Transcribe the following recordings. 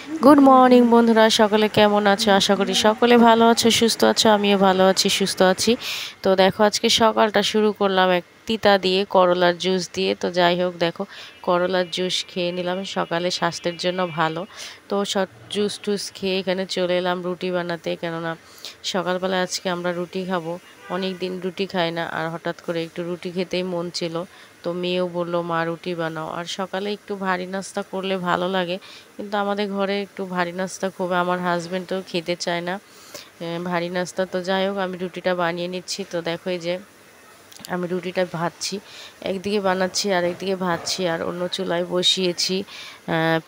Good morning বন্ধুরা, সকলে কেমন আছো? আশা করি সকলে ভালো আছো, সুস্থ আছো। আমিও ভালো আছি, সুস্থ আছি। তো দেখো, আজকে সকালটা শুরু করলাম এক তিতা দিয়ে, করলার জুস দিয়ে। তো যাই হোক, দেখো করলার জুস খেয়ে নিলাম, সকালে স্বাস্থ্যের জন্য ভালো। তো সব জুস টুস খেয়ে এখানে চলে এলাম রুটি বানাতে, কেননা সকালবেলা আজকে আমরা রুটি খাবো। অনেক দিন রুটি খাই না, আর হঠাৎ করে একটু রুটি খেতেই মন ছিল। তো মেয়েও বললো, মা রুটি বানাও। আর সকালে একটু ভারী নাস্তা করলে ভালো লাগে, কিন্তু আমাদের ঘরে একটু ভারী নাস্তা খুব, আমার হাজব্যান্ডও খেতে চায় না ভারী নাস্তা। তো যাই হোক, আমি রুটিটা বানিয়ে নিচ্ছি। তো দেখো, এই যে আমি রুটিটা ভাজছি, একদিকে বানাচ্ছি আর একদিকে ভাজছি, আর অন্য চুলায় বসিয়েছি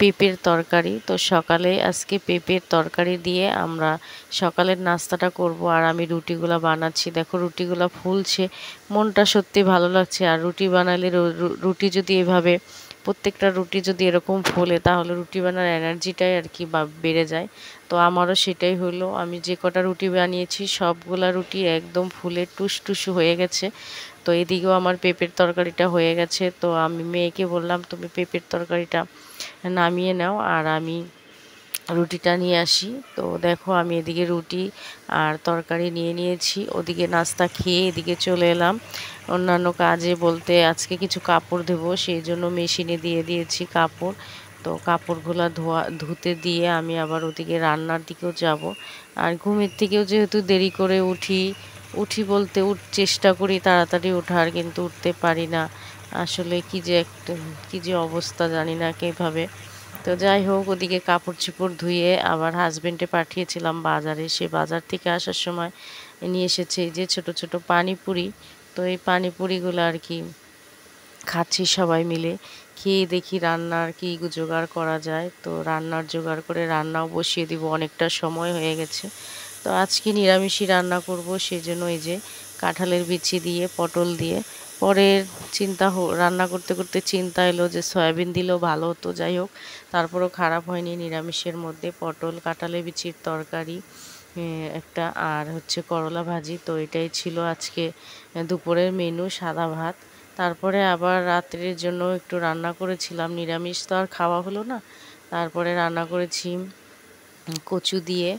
পেঁপের তরকারি। তো সকালে আজকে পেঁপের তরকারি দিয়ে আমরা সকালের নাস্তাটা করব, আর আমি রুটিগুলা বানাচ্ছি। দেখো রুটিগুলা ফুলছে, মনটা সত্যি ভালো লাগছে। আর রুটি বানালে রুটি যদি এভাবে প্রত্যেকটা রুটি যদি এরকম ফোলে, তাহলে রুটি বানার এনার্জিটাই আর কি বেড়ে যায়। তো আমারও সেটাই হলো, আমি যে কটা রুটি বানিয়েছি সবগুলা রুটি একদম ফুলে টুসটুসু হয়ে গেছে। তো এদিকেও আমার পেঁপের তরকারিটা হয়ে গেছে। তো আমি মেয়েকে বললাম, তুমি পেঁপের তরকারিটা নামিয়ে নাও, আর আমি রুটিটা নিয়ে আসি। তো দেখো, আমি এদিকে রুটি আর তরকারি নিয়ে নিয়েছি, ওদিকে নাস্তা খেয়ে এদিকে চলে এলাম অন্যান্য কাজে। বলতে আজকে কিছু কাপড় দেবো, সেই জন্য মেশিনে দিয়ে দিয়েছি কাপড়। তো কাপড়গুলো ধুতে দিয়ে আমি আবার ওদিকে রান্নার দিকেও যাব। আর ঘুমের থেকেও যেহেতু দেরি করে উঠি বলতে চেষ্টা করি তাড়াতাড়ি ওঠার, কিন্তু উঠতে পারি না। আসলে কি যে অবস্থা, জানি না কিভাবে। তো যাই হোক, ওদিকে কাপড় চোপড় ধুয়ে আবার হাজবেন্ডে পাঠিয়েছিলাম বাজারে। সে বাজার থেকে আসার সময় নিয়ে এসেছে এই যে ছোট ছোট পানিপুরি। তো এই পানিপুরিগুলো আর কি খাচ্ছি সবাই মিলে। খেয়ে দেখি রান্নার কি জোগাড় করা যায়। তো রান্নার জোগাড় করে রান্নাও বসিয়ে দিব, অনেকটা সময় হয়ে গেছে। তো আজকে নিরামিষই রান্না করব, সেজন্য এই যে কাঁঠালের বিচি দিয়ে পটল দিয়ে। পরে রান্না করতে করতে চিন্তা এলো যে সয়াবিন দিলেও ভালো হতো। যাই হোক, তারপরও খারাপ হয়নি। নিরামিষের মধ্যে পটল, কাঁঠালের বিচির তরকারি একটা, আর হচ্ছে করলা ভাজি। তো এটাই ছিল আজকে দুপুরের মেনু, সাদা ভাত। তারপরে আবার রাত্রের জন্য একটু রান্না করেছিলাম, নিরামিষ তো আর খাওয়া হলো না। তারপরে রান্না করেছি কচু দিয়ে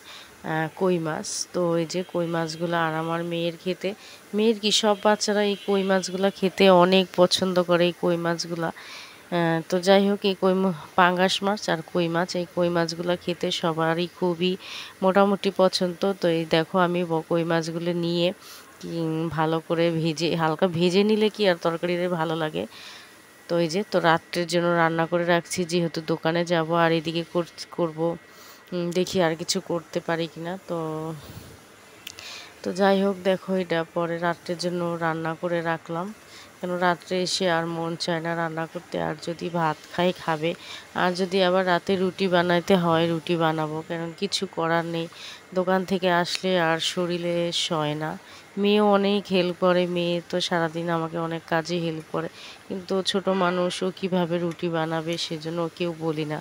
কই মাছ। তো এই যে কই মাছগুলো, আর আমার মেয়ের কি, সব বাচ্চারা এই কই মাছগুলো খেতে অনেক পছন্দ করে, এই কই মাছগুলা। তো যাই হোক, এই পাঙ্গাস মাছ আর কই মাছ, এই কই মাছগুলো খেতে সবারই খুবই মোটামুটি পছন্দ। তো এই দেখো, আমি কই মাছগুলো নিয়ে ভালো করে হালকা ভেজে নিলে কি আর তরকারিতে ভালো লাগে। তো এই যে, তো রাত্রের জন্য রান্না করে রাখছি, যেহেতু দোকানে যাব। আর এদিকে করব, দেখি আর কিছু করতে পারি কিনা। তো তো যাই হোক, দেখো এটা পরে রাত্রের জন্য রান্না করে রাখলাম, কেন রাত্রে এসে আর মন চায় না রান্না করতে। আর যদি ভাত খাবে, আর যদি আবার রাতে রুটি বানাইতে হয় রুটি বানাবো, কারণ কিছু করার নেই। দোকান থেকে আসলে আর শরীরে সয় না। মেয়েও অনেক হেল্প করে, মেয়ে তো সারাদিন আমাকে অনেক কাজে হেল্প করে, কিন্তু ছোট মানুষ, ও কীভাবে রুটি বানাবে, সেজন্য ওকেও বলি না।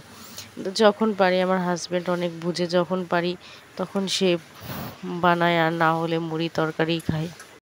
কিন্তু যখন পারি, আমার হাজব্যান্ড অনেক বুঝে, যখন পারি তখন সে বানায়, আর না হলে মুড়ি তরকারি খাই।